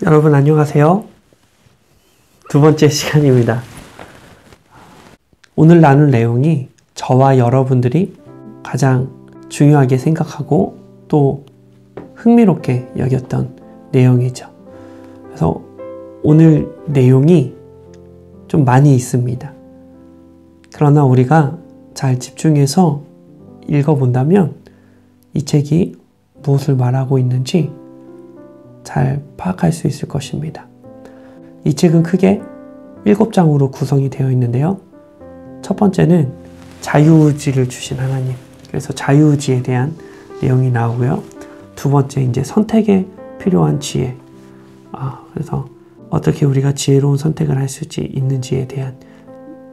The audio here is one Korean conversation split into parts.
여러분 안녕하세요. 두 번째 시간입니다. 오늘 나눌 내용이 저와 여러분들이 가장 중요하게 생각하고 또 흥미롭게 여겼던 내용이죠. 그래서 오늘 내용이 좀 많이 있습니다. 그러나 우리가 잘 집중해서 읽어본다면 이 책이 무엇을 말하고 있는지 잘 파악할 수 있을 것입니다. 이 책은 크게 7장으로 구성이 되어 있는데요. 첫 번째는 자유의지를 주신 하나님. 그래서 자유의지에 대한 내용이 나오고요. 두 번째 이제 선택에 필요한 지혜. 그래서 어떻게 우리가 지혜로운 선택을 할 수 있는지에 대한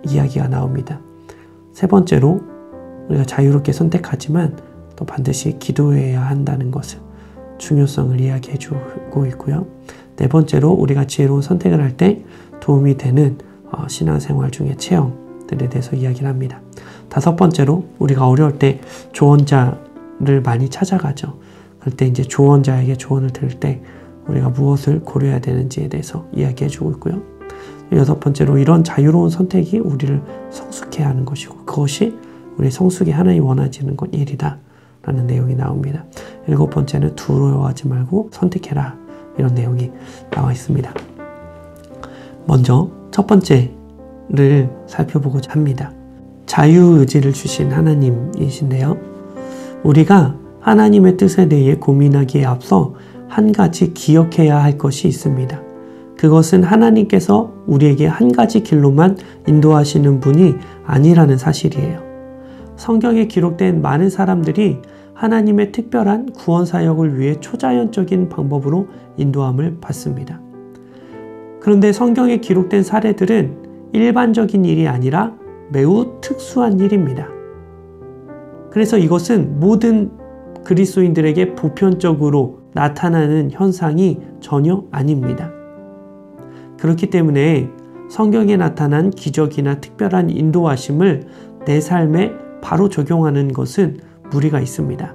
이야기가 나옵니다. 세 번째로 우리가 자유롭게 선택하지만 또 반드시 기도해야 한다는 것을 중요성을 이야기해 주고 있고요. 네 번째로 우리가 지혜로운 선택을 할 때 도움이 되는 신앙생활 중의 체험들에 대해서 이야기를 합니다. 다섯 번째로 우리가 어려울 때 조언자를 많이 찾아가죠. 그럴 때 이제 조언자에게 조언을 들을 때 우리가 무엇을 고려해야 되는지에 대해서 이야기해 주고 있고요. 여섯 번째로 이런 자유로운 선택이 우리를 성숙해 하는 것이고 그것이 우리 성숙에 하나님 원하시는 것 일이다 라는 내용이 나옵니다. 일곱 번째는 두려워하지 말고 선택해라 이런 내용이 나와 있습니다. 먼저 첫 번째를 살펴보고자 합니다. 자유의지를 주신 하나님이신데요. 우리가 하나님의 뜻에 대해 고민하기에 앞서 한 가지 기억해야 할 것이 있습니다. 그것은 하나님께서 우리에게 한 가지 길로만 인도하시는 분이 아니라는 사실이에요. 성경에 기록된 많은 사람들이 하나님의 특별한 구원 사역을 위해 초자연적인 방법으로 인도함을 받습니다. 그런데 성경에 기록된 사례들은 일반적인 일이 아니라 매우 특수한 일입니다. 그래서 이것은 모든 그리스도인들에게 보편적으로 나타나는 현상이 전혀 아닙니다. 그렇기 때문에 성경에 나타난 기적이나 특별한 인도하심을 내 삶에 바로 적용하는 것은 무리가 있습니다.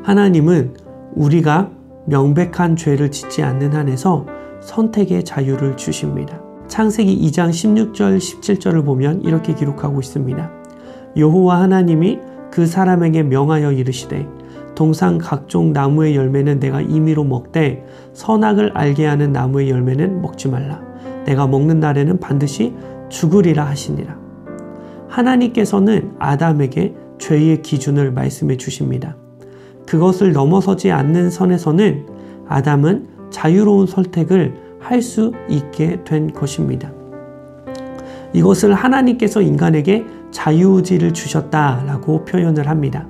하나님은 우리가 명백한 죄를 짓지 않는 한에서 선택의 자유를 주십니다. 창세기 2장 16절 17절을 보면 이렇게 기록하고 있습니다. 여호와 하나님이 그 사람에게 명하여 이르시되 동산 각종 나무의 열매는 내가 임의로 먹되 선악을 알게 하는 나무의 열매는 먹지 말라. 내가 먹는 날에는 반드시 죽으리라 하시니라. 하나님께서는 아담에게 죄의 기준을 말씀해 주십니다. 그것을 넘어서지 않는 선에서는 아담은 자유로운 선택을 할 수 있게 된 것입니다. 이것을 하나님께서 인간에게 자유의지를 주셨다라고 표현을 합니다.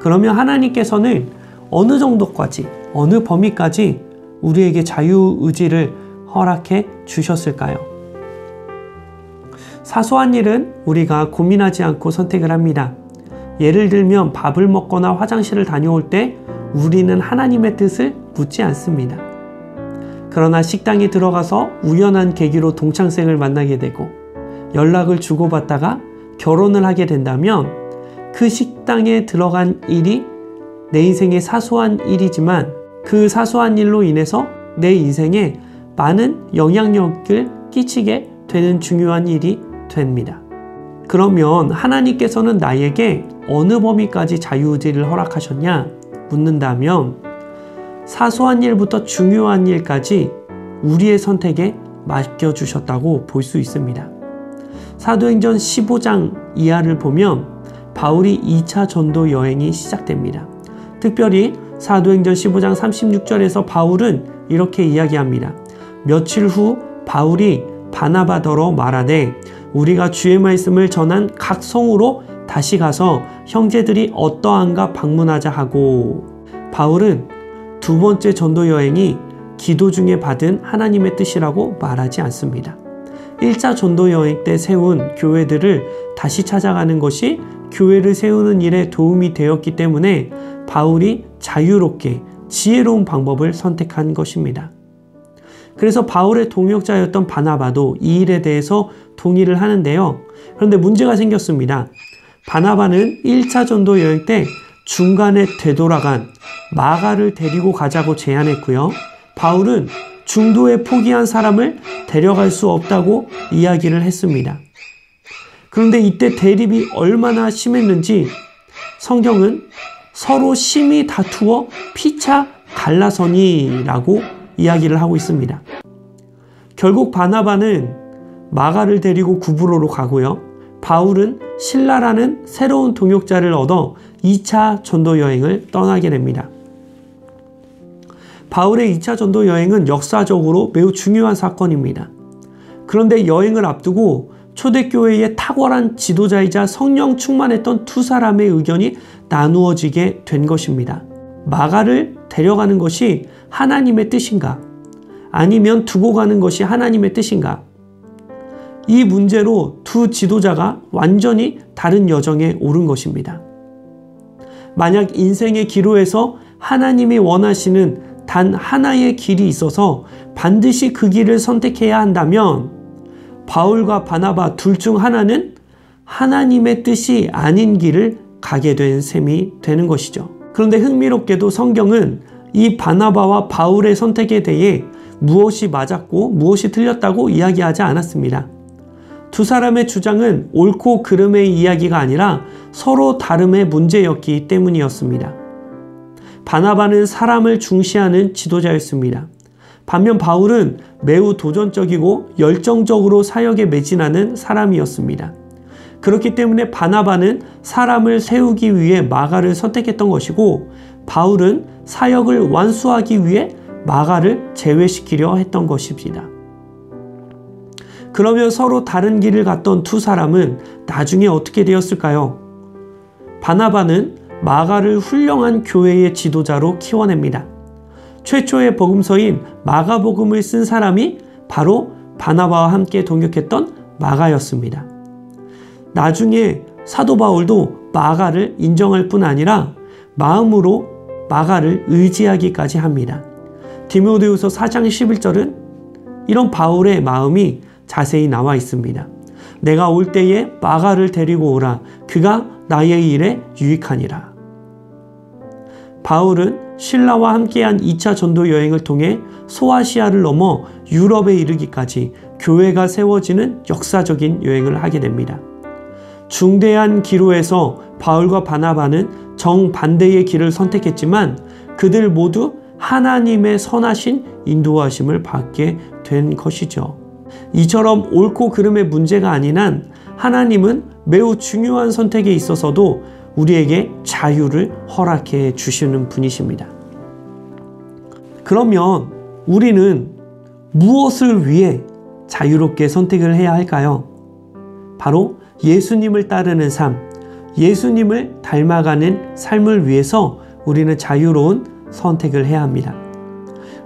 그러면 하나님께서는 어느 정도까지, 어느 범위까지 우리에게 자유의지를 허락해 주셨을까요? 사소한 일은 우리가 고민하지 않고 선택을 합니다. 예를 들면 밥을 먹거나 화장실을 다녀올 때 우리는 하나님의 뜻을 묻지 않습니다. 그러나 식당에 들어가서 우연한 계기로 동창생을 만나게 되고 연락을 주고받다가 결혼을 하게 된다면 그 식당에 들어간 일이 내 인생의 사소한 일이지만 그 사소한 일로 인해서 내 인생에 많은 영향력을 끼치게 되는 중요한 일이 됩니다. 그러면 하나님께서는 나에게 어느 범위까지 자유의지를 허락하셨냐 묻는다면 사소한 일부터 중요한 일까지 우리의 선택에 맡겨주셨다고 볼 수 있습니다. 사도행전 15장 이하를 보면 바울이 2차 전도 여행이 시작됩니다. 특별히 사도행전 15장 36절에서 바울은 이렇게 이야기합니다. 며칠 후 바울이 바나바더러 말하되 우리가 주의 말씀을 전한 각 성으로 다시 가서 형제들이 어떠한가 방문하자 하고 바울은 두 번째 전도 여행이 기도 중에 받은 하나님의 뜻이라고 말하지 않습니다. 1차 전도 여행 때 세운 교회들을 다시 찾아가는 것이 교회를 세우는 일에 도움이 되었기 때문에 바울이 자유롭게 지혜로운 방법을 선택한 것입니다. 그래서 바울의 동역자였던 바나바도 이 일에 대해서 동의를 하는데요. 그런데 문제가 생겼습니다. 바나바는 1차 전도 여행 때 중간에 되돌아간 마가를 데리고 가자고 제안했고요. 바울은 중도에 포기한 사람을 데려갈 수 없다고 이야기를 했습니다. 그런데 이때 대립이 얼마나 심했는지 성경은 서로 심히 다투어 피차 갈라서니라고 이야기를 하고 있습니다. 결국 바나바는 마가를 데리고 구브로로 가고요. 바울은 실라라는 새로운 동역자를 얻어 2차 전도 여행을 떠나게 됩니다. 바울의 2차 전도 여행은 역사적으로 매우 중요한 사건입니다. 그런데 여행을 앞두고 초대교회의 탁월한 지도자이자 성령 충만했던 두 사람의 의견이 나누어지게 된 것입니다. 마가를 데려가는 것이 하나님의 뜻인가? 아니면 두고 가는 것이 하나님의 뜻인가? 이 문제로 두 지도자가 완전히 다른 여정에 오른 것입니다. 만약 인생의 기로에서 하나님이 원하시는 단 하나의 길이 있어서 반드시 그 길을 선택해야 한다면 바울과 바나바 둘 중 하나는 하나님의 뜻이 아닌 길을 가게 된 셈이 되는 것이죠. 그런데 흥미롭게도 성경은 이 바나바와 바울의 선택에 대해 무엇이 맞았고 무엇이 틀렸다고 이야기하지 않았습니다. 두 사람의 주장은 옳고 그름의 이야기가 아니라 서로 다름의 문제였기 때문이었습니다. 바나바는 사람을 중시하는 지도자였습니다. 반면 바울은 매우 도전적이고 열정적으로 사역에 매진하는 사람이었습니다. 그렇기 때문에 바나바는 사람을 세우기 위해 마가를 선택했던 것이고 바울은 사역을 완수하기 위해 마가를 제외시키려 했던 것입니다. 그러면 서로 다른 길을 갔던 두 사람은 나중에 어떻게 되었을까요? 바나바는 마가를 훌륭한 교회의 지도자로 키워냅니다. 최초의 복음서인 마가복음을 쓴 사람이 바로 바나바와 함께 동역했던 마가였습니다. 나중에 사도 바울도 마가를 인정할 뿐 아니라 마음으로 마가를 의지하기까지 합니다. 디모데후서 4장 11절은 이런 바울의 마음이 자세히 나와 있습니다. 내가 올 때에 마가를 데리고 오라. 그가 나의 일에 유익하니라. 바울은 신라와 함께한 2차 전도 여행을 통해 소아시아를 넘어 유럽에 이르기까지 교회가 세워지는 역사적인 여행을 하게 됩니다. 중대한 기로에서 바울과 바나바는 정반대의 길을 선택했지만 그들 모두 하나님의 선하신 인도하심을 받게 된 것이죠. 이처럼 옳고 그름의 문제가 아닌 한 하나님은 매우 중요한 선택에 있어서도 우리에게 자유를 허락해 주시는 분이십니다. 그러면 우리는 무엇을 위해 자유롭게 선택을 해야 할까요? 바로 예수님을 따르는 삶, 예수님을 닮아가는 삶을 위해서 우리는 자유로운 선택을 해야 합니다.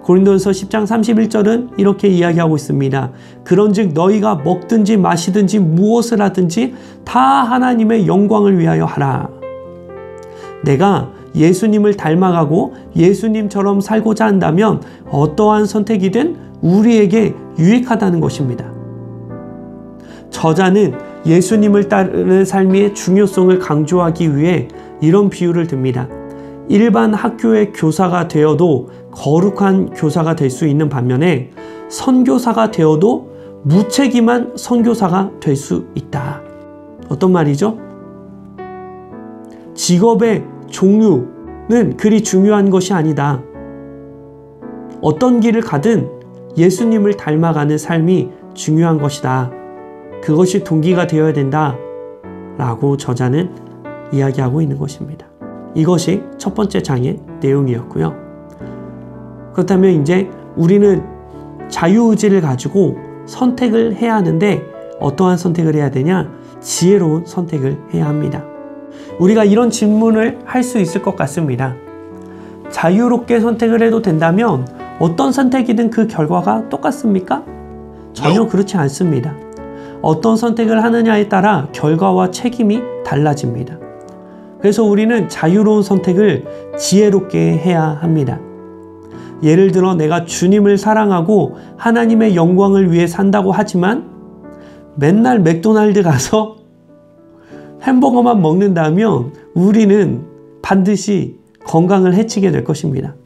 고린도전서 10장 31절은 이렇게 이야기하고 있습니다. 그런즉 너희가 먹든지 마시든지 무엇을 하든지 다 하나님의 영광을 위하여 하라. 내가 예수님을 닮아가고 예수님처럼 살고자 한다면 어떠한 선택이든 우리에게 유익하다는 것입니다. 저자는 예수님을 따르는 삶의 중요성을 강조하기 위해 이런 비유를 듭니다. 일반 학교의 교사가 되어도 거룩한 교사가 될 수 있는 반면에 선교사가 되어도 무책임한 선교사가 될 수 있다. 어떤 말이죠? 직업의 종류는 그리 중요한 것이 아니다. 어떤 길을 가든 예수님을 닮아가는 삶이 중요한 것이다. 그것이 동기가 되어야 된다. 라고 저자는 이야기하고 있는 것입니다. 이것이 첫 번째 장의 내용이었고요. 그렇다면 이제 우리는 자유의지를 가지고 선택을 해야 하는데 어떠한 선택을 해야 되냐? 지혜로운 선택을 해야 합니다. 우리가 이런 질문을 할 수 있을 것 같습니다. 자유롭게 선택을 해도 된다면 어떤 선택이든 그 결과가 똑같습니까? 전혀 그렇지 않습니다. 어떤 선택을 하느냐에 따라 결과와 책임이 달라집니다. 그래서 우리는 자유로운 선택을 지혜롭게 해야 합니다. 예를 들어 내가 주님을 사랑하고 하나님의 영광을 위해 산다고 하지만 맨날 맥도날드 가서 햄버거만 먹는다면 우리는 반드시 건강을 해치게 될 것입니다.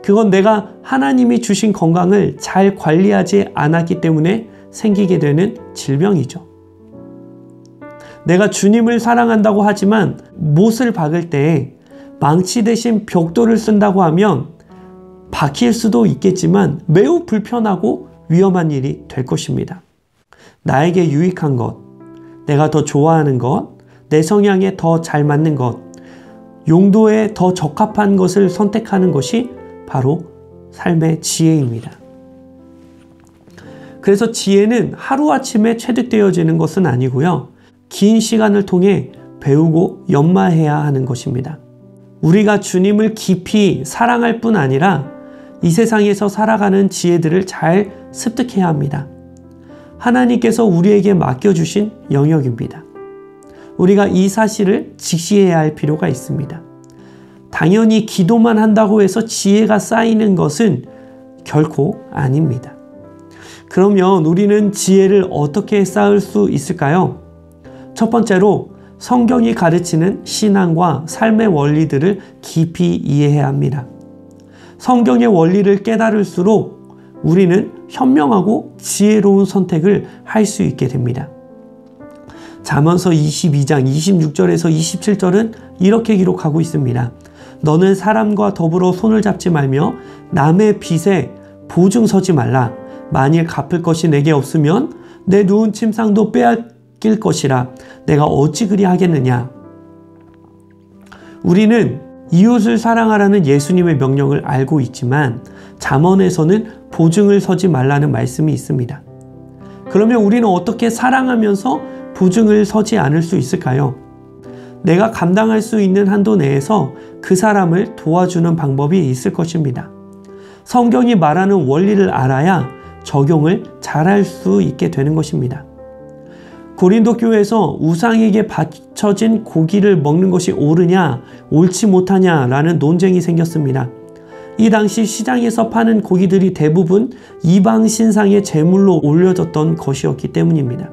그건 내가 하나님이 주신 건강을 잘 관리하지 않았기 때문에 생기게 되는 질병이죠. 내가 주님을 사랑한다고 하지만 못을 박을 때 망치 대신 벽돌을 쓴다고 하면 박힐 수도 있겠지만 매우 불편하고 위험한 일이 될 것입니다. 나에게 유익한 것, 내가 더 좋아하는 것, 내 성향에 더 잘 맞는 것, 용도에 더 적합한 것을 선택하는 것이 바로 삶의 지혜입니다. 그래서 지혜는 하루아침에 체득되어지는 것은 아니고요. 긴 시간을 통해 배우고 연마해야 하는 것입니다. 우리가 주님을 깊이 사랑할 뿐 아니라 이 세상에서 살아가는 지혜들을 잘 습득해야 합니다. 하나님께서 우리에게 맡겨주신 영역입니다. 우리가 이 사실을 직시해야 할 필요가 있습니다. 당연히 기도만 한다고 해서 지혜가 쌓이는 것은 결코 아닙니다. 그러면 우리는 지혜를 어떻게 쌓을 수 있을까요? 첫 번째로 성경이 가르치는 신앙과 삶의 원리들을 깊이 이해해야 합니다. 성경의 원리를 깨달을수록 우리는 현명하고 지혜로운 선택을 할 수 있게 됩니다. 잠언서 22장 26절에서 27절은 이렇게 기록하고 있습니다. 너는 사람과 더불어 손을 잡지 말며 남의 빚에 보증 서지 말라. 만일 갚을 것이 내게 없으면 내 누운 침상도 빼앗길 것이라. 내가 어찌 그리 하겠느냐. 우리는 이웃을 사랑하라는 예수님의 명령을 알고 있지만 잠언에서는 보증을 서지 말라는 말씀이 있습니다. 그러면 우리는 어떻게 사랑하면서 보증을 서지 않을 수 있을까요? 내가 감당할 수 있는 한도 내에서 그 사람을 도와주는 방법이 있을 것입니다. 성경이 말하는 원리를 알아야 적용을 잘할 수 있게 되는 것입니다. 고린도 교회에서 우상에게 바쳐진 고기를 먹는 것이 옳으냐, 옳지 못하냐라는 논쟁이 생겼습니다. 이 당시 시장에서 파는 고기들이 대부분 이방 신상의 제물로 올려졌던 것이었기 때문입니다.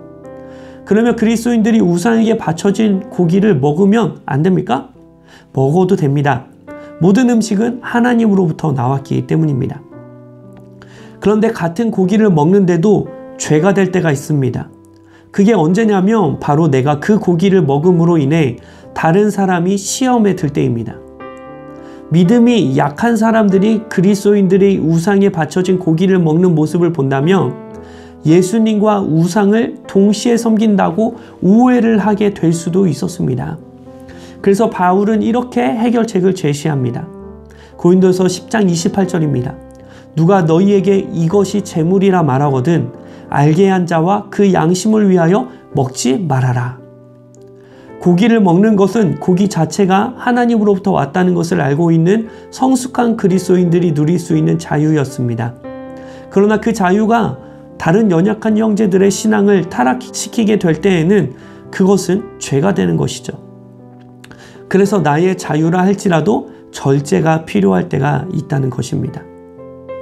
그러면 그리스도인들이 우상에게 바쳐진 고기를 먹으면 안 됩니까? 먹어도 됩니다. 모든 음식은 하나님으로부터 나왔기 때문입니다. 그런데 같은 고기를 먹는데도 죄가 될 때가 있습니다. 그게 언제냐면 바로 내가 그 고기를 먹음으로 인해 다른 사람이 시험에 들 때입니다. 믿음이 약한 사람들이 그리스도인들의 우상에 바쳐진 고기를 먹는 모습을 본다면 예수님과 우상을 동시에 섬긴다고 오해를 하게 될 수도 있었습니다. 그래서 바울은 이렇게 해결책을 제시합니다. 고린도서 10장 28절입니다. 누가 너희에게 이것이 재물이라 말하거든 알게 한 자와 그 양심을 위하여 먹지 말아라. 고기를 먹는 것은 고기 자체가 하나님으로부터 왔다는 것을 알고 있는 성숙한 그리스도인들이 누릴 수 있는 자유였습니다. 그러나 그 자유가 다른 연약한 형제들의 신앙을 타락시키게 될 때에는 그것은 죄가 되는 것이죠. 그래서 나의 자유라 할지라도 절제가 필요할 때가 있다는 것입니다.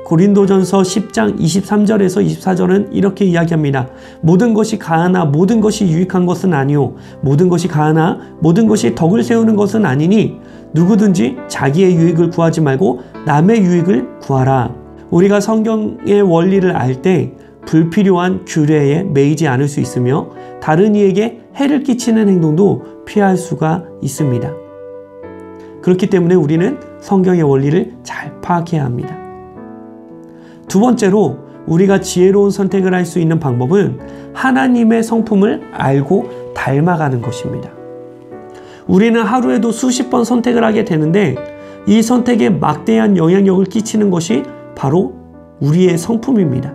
고린도전서 10장 23절에서 24절은 이렇게 이야기합니다. 모든 것이 가하나 모든 것이 유익한 것은 아니오. 모든 것이 가하나 모든 것이 덕을 세우는 것은 아니니 누구든지 자기의 유익을 구하지 말고 남의 유익을 구하라. 우리가 성경의 원리를 알 때 불필요한 규례에 매이지 않을 수 있으며 다른 이에게 해를 끼치는 행동도 피할 수가 있습니다. 그렇기 때문에 우리는 성경의 원리를 잘 파악해야 합니다. 두 번째로 우리가 지혜로운 선택을 할 수 있는 방법은 하나님의 성품을 알고 닮아가는 것입니다. 우리는 하루에도 수십 번 선택을 하게 되는데 이 선택에 막대한 영향력을 끼치는 것이 바로 우리의 성품입니다.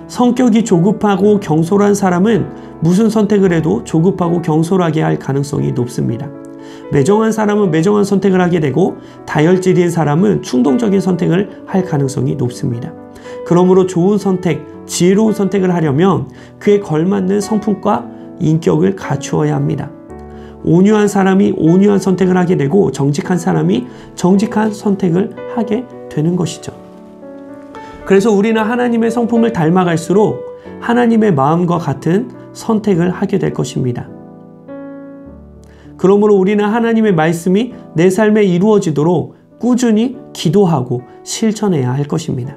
성격이 조급하고 경솔한 사람은 무슨 선택을 해도 조급하고 경솔하게 할 가능성이 높습니다. 매정한 사람은 매정한 선택을 하게 되고 다혈질인 사람은 충동적인 선택을 할 가능성이 높습니다. 그러므로 좋은 선택, 지혜로운 선택을 하려면 그에 걸맞는 성품과 인격을 갖추어야 합니다. 온유한 사람이 온유한 선택을 하게 되고 정직한 사람이 정직한 선택을 하게 되는 것이죠. 그래서 우리는 하나님의 성품을 닮아갈수록 하나님의 마음과 같은 선택을 하게 될 것입니다. 그러므로 우리는 하나님의 말씀이 내 삶에 이루어지도록 꾸준히 기도하고 실천해야 할 것입니다.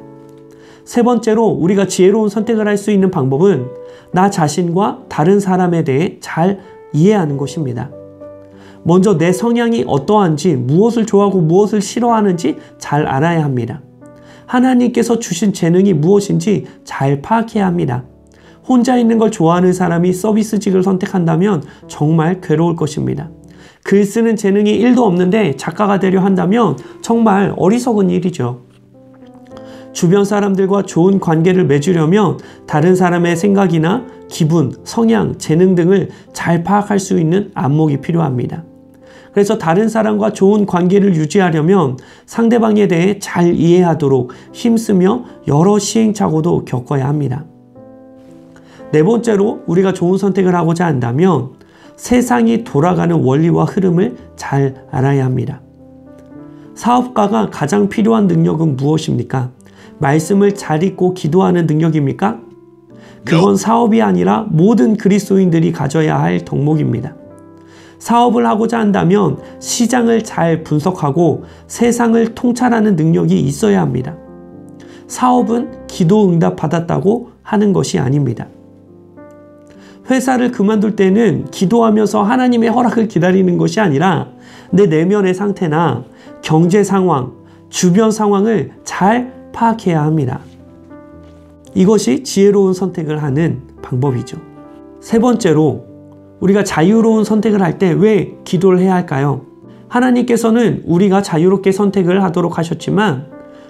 세 번째로 우리가 지혜로운 선택을 할 수 있는 방법은 나 자신과 다른 사람에 대해 잘 이해하는 것입니다. 먼저 내 성향이 어떠한지, 무엇을 좋아하고 무엇을 싫어하는지 잘 알아야 합니다. 하나님께서 주신 재능이 무엇인지 잘 파악해야 합니다. 혼자 있는 걸 좋아하는 사람이 서비스직을 선택한다면 정말 괴로울 것입니다. 글 쓰는 재능이 1도 없는데 작가가 되려 한다면 정말 어리석은 일이죠. 주변 사람들과 좋은 관계를 맺으려면 다른 사람의 생각이나 기분, 성향, 재능 등을 잘 파악할 수 있는 안목이 필요합니다. 그래서 다른 사람과 좋은 관계를 유지하려면 상대방에 대해 잘 이해하도록 힘쓰며 여러 시행착오도 겪어야 합니다. 네 번째로 우리가 좋은 선택을 하고자 한다면 세상이 돌아가는 원리와 흐름을 잘 알아야 합니다. 사업가가 가장 필요한 능력은 무엇입니까? 말씀을 잘 읽고 기도하는 능력입니까? 그건 사업이 아니라 모든 그리스도인들이 가져야 할 덕목입니다. 사업을 하고자 한다면 시장을 잘 분석하고 세상을 통찰하는 능력이 있어야 합니다. 사업은 기도 응답 받았다고 하는 것이 아닙니다. 회사를 그만둘 때는 기도하면서 하나님의 허락을 기다리는 것이 아니라 내 내면의 상태나 경제 상황, 주변 상황을 잘 파악해야 합니다. 이것이 지혜로운 선택을 하는 방법이죠. 세 번째로 우리가 자유로운 선택을 할 때 왜 기도를 해야 할까요? 하나님께서는 우리가 자유롭게 선택을 하도록 하셨지만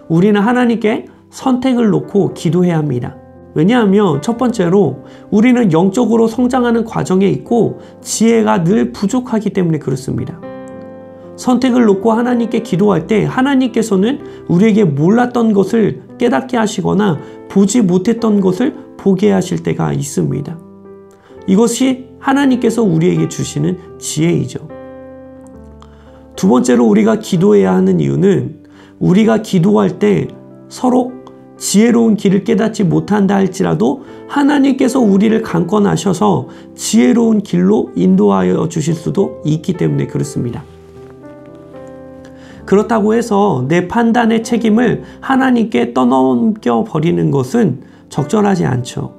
우리는 하나님께 선택을 놓고 기도해야 합니다. 왜냐하면 첫 번째로 우리는 영적으로 성장하는 과정에 있고 지혜가 늘 부족하기 때문에 그렇습니다. 선택을 놓고 하나님께 기도할 때 하나님께서는 우리에게 몰랐던 것을 깨닫게 하시거나 보지 못했던 것을 보게 하실 때가 있습니다. 이것이 하나님께서 우리에게 주시는 지혜이죠. 두 번째로 우리가 기도해야 하는 이유는 우리가 기도할 때 서로 지혜로운 길을 깨닫지 못한다 할지라도 하나님께서 우리를 강권하셔서 지혜로운 길로 인도하여 주실 수도 있기 때문에 그렇습니다. 그렇다고 해서 내 판단의 책임을 하나님께 떠넘겨 버리는 것은 적절하지 않죠.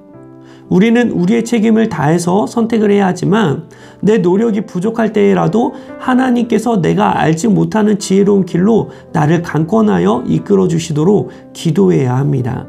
우리는 우리의 책임을 다해서 선택을 해야 하지만 내 노력이 부족할 때라도 하나님께서 내가 알지 못하는 지혜로운 길로 나를 강권하여 이끌어 주시도록 기도해야 합니다.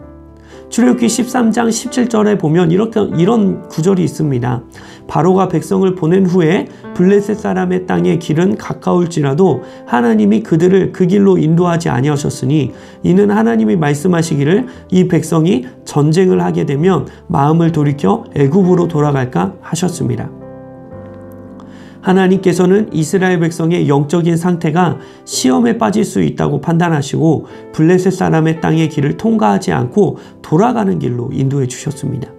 출애굽기 13장 17절에 보면 이런 구절이 있습니다. 바로가 백성을 보낸 후에 블레셋 사람의 땅의 길은 가까울지라도 하나님이 그들을 그 길로 인도하지 아니하셨으니 이는 하나님이 말씀하시기를 이 백성이 전쟁을 하게 되면 마음을 돌이켜 애굽으로 돌아갈까 하셨습니다. 하나님께서는 이스라엘 백성의 영적인 상태가 시험에 빠질 수 있다고 판단하시고 블레셋 사람의 땅의 길을 통과하지 않고 돌아가는 길로 인도해 주셨습니다.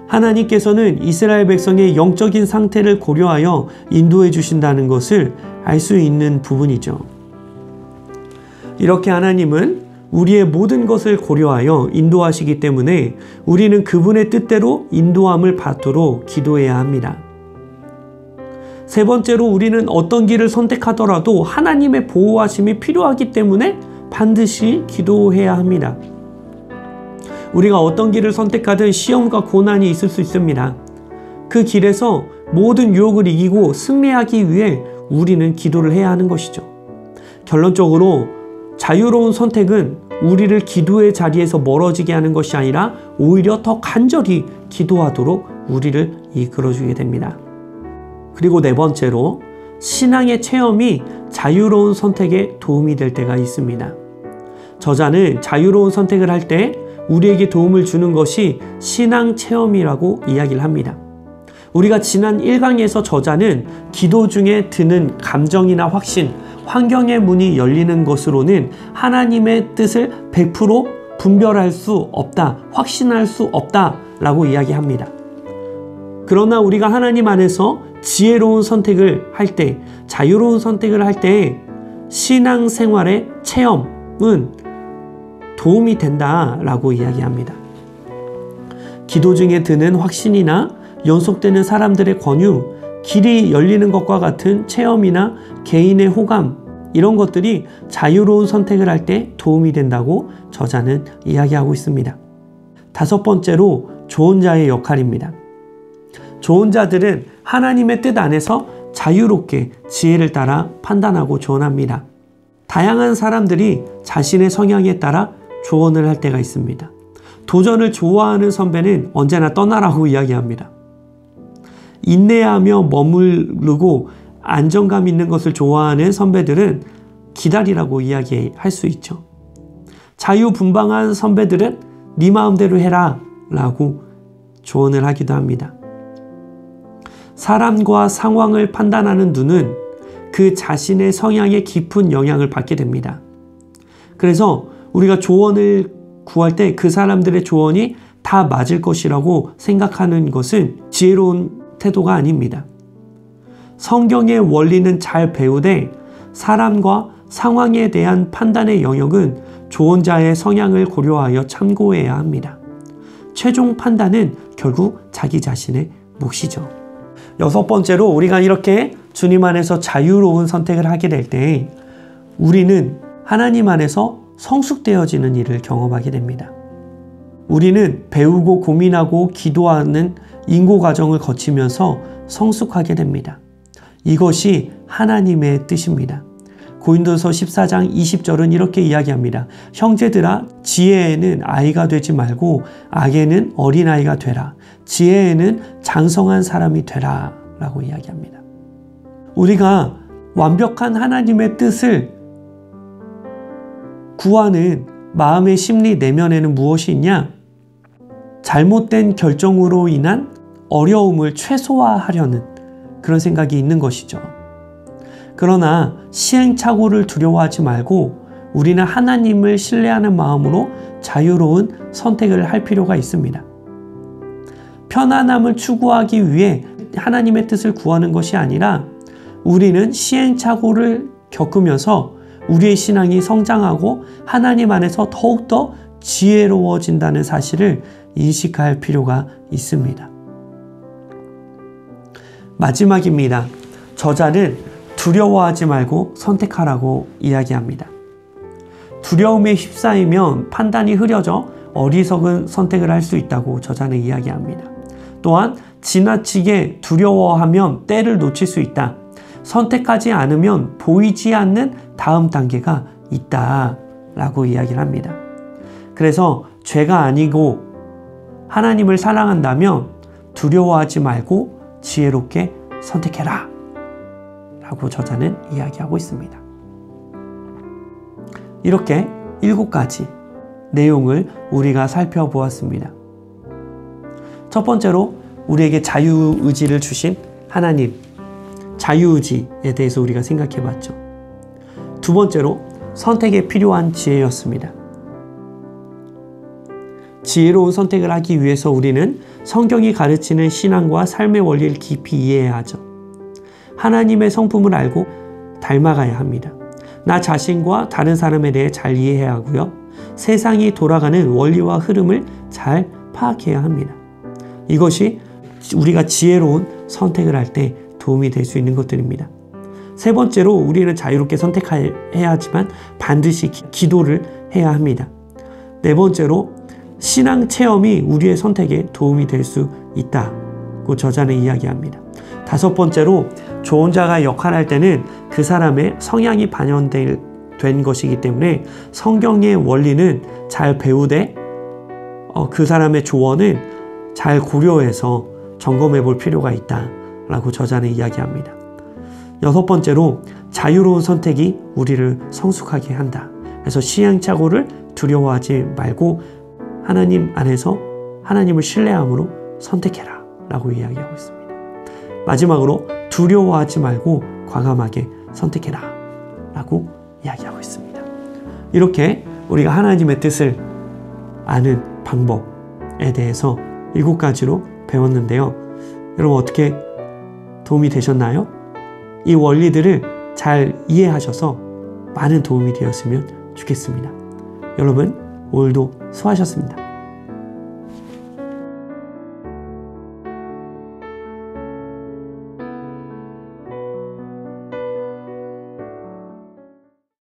하나님께서는 이스라엘 백성의 영적인 상태를 고려하여 인도해 주신다는 것을 알 수 있는 부분이죠. 이렇게 하나님은 우리의 모든 것을 고려하여 인도하시기 때문에 우리는 그분의 뜻대로 인도함을 받도록 기도해야 합니다. 세 번째로 우리는 어떤 길을 선택하더라도 하나님의 보호하심이 필요하기 때문에 반드시 기도해야 합니다. 우리가 어떤 길을 선택하든 시험과 고난이 있을 수 있습니다. 그 길에서 모든 유혹을 이기고 승리하기 위해 우리는 기도를 해야 하는 것이죠. 결론적으로 자유로운 선택은 우리를 기도의 자리에서 멀어지게 하는 것이 아니라 오히려 더 간절히 기도하도록 우리를 이끌어주게 됩니다. 그리고 네 번째로 신앙의 체험이 자유로운 선택에 도움이 될 때가 있습니다. 저자는 자유로운 선택을 할 때 우리에게 도움을 주는 것이 신앙 체험이라고 이야기를 합니다. 우리가 지난 1강에서 저자는 기도 중에 드는 감정이나 확신, 환경의 문이 열리는 것으로는 하나님의 뜻을 100% 분별할 수 없다, 확신할 수 없다라고 이야기합니다. 그러나 우리가 하나님 안에서 지혜로운 선택을 할 때, 자유로운 선택을 할 때 신앙생활의 체험은 도움이 된다라고 이야기합니다. 기도 중에 드는 확신이나 연속되는 사람들의 권유, 길이 열리는 것과 같은 체험이나 개인의 호감, 이런 것들이 자유로운 선택을 할 때 도움이 된다고 저자는 이야기하고 있습니다. 5번째로 조언자의 역할입니다. 조언자들은 하나님의 뜻 안에서 자유롭게 지혜를 따라 판단하고 조언합니다. 다양한 사람들이 자신의 성향에 따라 조언을 할 때가 있습니다. 도전을 좋아하는 선배는 언제나 떠나라고 이야기합니다. 인내하며 머무르고 안정감 있는 것을 좋아하는 선배들은 기다리라고 이야기할 수 있죠. 자유분방한 선배들은 네 마음대로 해라 라고 조언을 하기도 합니다. 사람과 상황을 판단하는 눈은 그 자신의 성향에 깊은 영향을 받게 됩니다. 그래서 우리가 조언을 구할 때 그 사람들의 조언이 다 맞을 것이라고 생각하는 것은 지혜로운 태도가 아닙니다. 성경의 원리는 잘 배우되 사람과 상황에 대한 판단의 영역은 조언자의 성향을 고려하여 참고해야 합니다. 최종 판단은 결국 자기 자신의 몫이죠. 6번째로 우리가 이렇게 주님 안에서 자유로운 선택을 하게 될 때 우리는 하나님 안에서 성숙되어지는 일을 경험하게 됩니다. 우리는 배우고 고민하고 기도하는 인고 과정을 거치면서 성숙하게 됩니다. 이것이 하나님의 뜻입니다. 고린도서 14장 20절은 이렇게 이야기합니다. 형제들아, 지혜에는 아이가 되지 말고 악에는 어린아이가 되라. 지혜에는 장성한 사람이 되라 라고 이야기합니다. 우리가 완벽한 하나님의 뜻을 구하는 마음의 심리 내면에는 무엇이 있냐? 잘못된 결정으로 인한 어려움을 최소화하려는 그런 생각이 있는 것이죠. 그러나 시행착오를 두려워하지 말고 우리는 하나님을 신뢰하는 마음으로 자유로운 선택을 할 필요가 있습니다. 편안함을 추구하기 위해 하나님의 뜻을 구하는 것이 아니라 우리는 시행착오를 겪으면서 우리의 신앙이 성장하고 하나님 안에서 더욱더 지혜로워진다는 사실을 인식할 필요가 있습니다. 마지막입니다. 저자는 두려워하지 말고 선택하라고 이야기합니다. 두려움에 휩싸이면 판단이 흐려져 어리석은 선택을 할 수 있다고 저자는 이야기합니다. 또한 지나치게 두려워하면 때를 놓칠 수 있다. 선택하지 않으면 보이지 않는 다음 단계가 있다라고 이야기를 합니다. 그래서 죄가 아니고 하나님을 사랑한다면 두려워하지 말고 지혜롭게 선택해라 라고 저자는 이야기하고 있습니다. 이렇게 7가지 내용을 우리가 살펴보았습니다. 첫 번째로 우리에게 자유의지를 주신 하나님, 자유의지에 대해서 우리가 생각해 봤죠. 두 번째로 선택에 필요한 지혜였습니다. 지혜로운 선택을 하기 위해서 우리는 성경이 가르치는 신앙과 삶의 원리를 깊이 이해해야 하죠. 하나님의 성품을 알고 닮아가야 합니다. 나 자신과 다른 사람에 대해 잘 이해해야 하고요. 세상이 돌아가는 원리와 흐름을 잘 파악해야 합니다. 이것이 우리가 지혜로운 선택을 할 때 도움이 될 수 있는 것들입니다. 세 번째로 우리는 자유롭게 선택해야 하지만 반드시 기도를 해야 합니다. 네 번째로 신앙 체험이 우리의 선택에 도움이 될 수 있다고 저자는 이야기합니다. 다섯 번째로 조언자가 역할할 때는 그 사람의 성향이 반영된 것이기 때문에 성경의 원리는 잘 배우되 그 사람의 조언을 잘 고려해서 점검해 볼 필요가 있다라고 저자는 이야기합니다. 여섯 번째로 자유로운 선택이 우리를 성숙하게 한다. 그래서 시행착오를 두려워하지 말고 하나님 안에서 하나님을 신뢰함으로 선택해라 라고 이야기하고 있습니다. 마지막으로 두려워하지 말고 과감하게 선택해라 라고 이야기하고 있습니다. 이렇게 우리가 하나님의 뜻을 아는 방법에 대해서 7가지로 배웠는데요. 여러분 어떻게 도움이 되셨나요? 이 원리들을 잘 이해하셔서 많은 도움이 되었으면 좋겠습니다. 여러분 오늘도 수고하셨습니다.